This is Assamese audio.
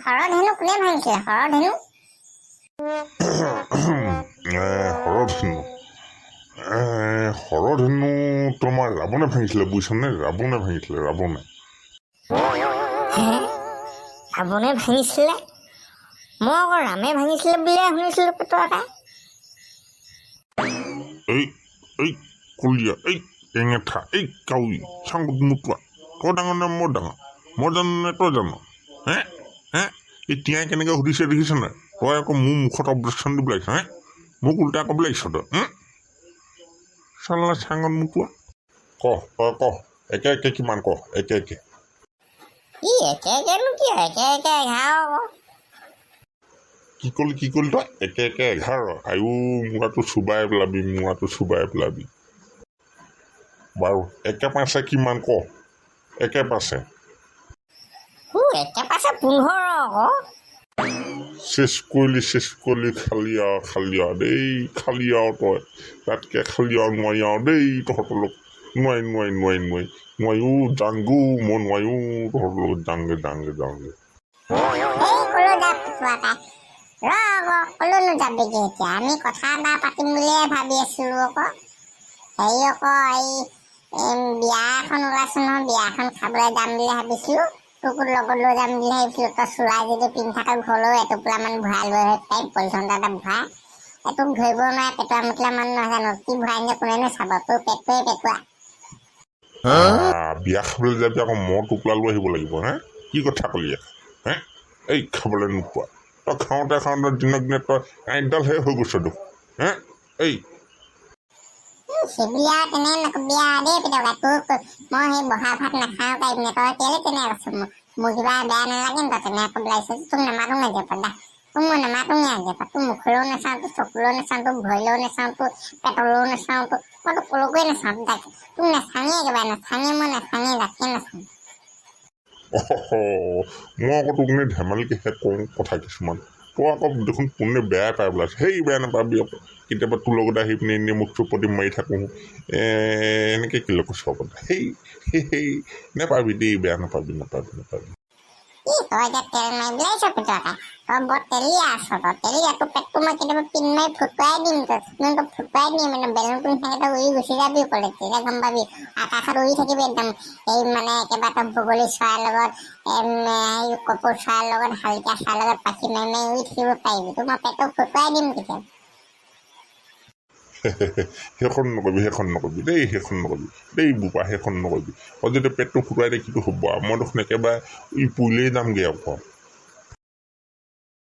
হৰধেনু কোনে ভাঙিছিলে? হৰধেনু হৰধেনু তোমাৰ ৰাৱণে ভাঙিছিলে, বুজিছনে? ৰাৱণে ভাঙিছিলে, ৰাৱণে। ৰাৱণে ভাঙিছিলে? মই আকৌ ৰামে ভাঙিছিলে বুলিয়ে শুনিছিলো পেটুৱাকা। এই কলীয়া, এই টেঙেঠা, এই কাউৰী, চাংগুত মুতুৱা, তই ডাঙৰ নে মই ডাঙৰ? মই জানো নে তই জানো? হে এই তিয়াই কেনেকৈ সুধিছে দেখিছ নাই? তই আকৌ মোৰ মুখত অবজেকশ্যন দিব লাগিছ, মোক উল্টা ক'ব লাগিছ তই। চালা চাঙত মুতুৱা, তই ক একে একে কিমান ক, একে একে। কি একে একেনো কি একে একে 11 আকৌ। কি কলি তই? একে একে 11? আয়ো মোৱাটো চুবাই পেলাবি। বাৰু একে পাঁচে কিমান ক, একে পাঁচে। একে পাছে 15 আকৌ। চেচ কৰিলি খালি আৰু দেই, খালি আৰু তই তাতকৈ খালি আৰু নোৱাৰি আৰু দেই তহঁতৰ লগত। নোৱাৰিও যাংগো, মই নোৱাৰিও তহঁতৰ লগত যাংগে। কলৈনো যাবিগে এতিয়া? আমি কথা এটা পাতিম বুলিয়ে ভাবি আছিলো আকৌ। বিয়া এখন ওলাইছে নহয়, বিয়া এখন খাবলৈ যাম বুলি ভাবিছিলো। তোকো লগত লৈ যাম বুলি ভাবিছিলো। তই চোলা যদি পিন্ধি থাকা ঘৰলৈ এটোপোলামান ভৰাই লৈ পাৰিম, পলিথিন এটা ভৰাই। তোক ধৰিব নোৱাৰে, পেটুৱা মুটলা মানুহ নহয় জানো? কি ভৰাই নিয়ে কোনেনো চাব? তোৰ পেটুৱাই পেটুৱা। বিয়া খাবলৈ যাবি আকৌ মই টোপোলা লৈ আহিব লাগিব? কি কথা কলি? এই খাবলৈ নোপোৱা, তই খাওঁতে দিনক দিনে তই আইনডালহে হৈ গৈছ দেখোন। এই সেইবুলি আৰু তেনে নকবি আৰু দেই পেটুৱা। তোক মই সেই বহা ভাত নাখাওঁ পাৰিম নে? তই কেলে তেনে কৈছ? মোৰ কিবা বেয়া নালাগে নি তই তেনে ক'ব লাগিছে? তোক নামাতো নে তোক মই নামাতোঙে তোক মুখলৈও নাচাওঁ, তোক চকুলৈও নাচাওঁ, তোক ভৰিলৈও নাচাওঁ, তোক পেটলৈও নাচাওঁ, মই তোক কলৈকোৱে নাচাওঁ। তোক নাচাঙে একেবাৰে, মই নাচাঙে জাতিয়ে নাচাওঁ। মই আকৌ তোক নে ধেমালিকেহে কওঁ কথা কিছুমান, তই আকৌ দেখোন কোনে বেয়াই পাই পেলাইছে। সেই বেয়া নাপাবি আকৌ, কেতিয়াবা তোৰ লগতে আহি পিনে এনেই মোক চুপতি মাৰি থাকোঁ, এনেকৈ কেলৈ কৈছ আকৌ? সেই নেপাবি দেই, বেয়া নাপাবি। তই এতিয়া তেল মাৰিবলৈ আহিছ পেটুৱাকা? তই বৰ তেলীয়া আছ, তোৰ পেটটো মই কেতিয়াবা পিন মাৰি ফুটুৱাই দিম। ফুটুৱাই দিম মানে বেলুনটো নিচিনাকৈ উৰি গুচি যাবি ক'লে, তেতিয়া গম পাবি। আকাশত উৰি থাকিবি একদম, একেবাৰে তই বগলী চৰাইৰ লগত, কপৌ চৰাইৰ লগত, শালিকা চৰাইৰ লগত পাখি মাৰি উৰি থাকিব পাৰিবি। তোক মই পেটটো ফুটুৱাই দিম তেতিয়া। সেইখন নকবি দেই বোপা, সেইখন নকবি। তই যদি পেটটো ফুটুৱাই দিয়ে কিটো হ'ব আৰু? মই দেখোন একেবাৰে পৰিলেই যামগৈ আকৌ।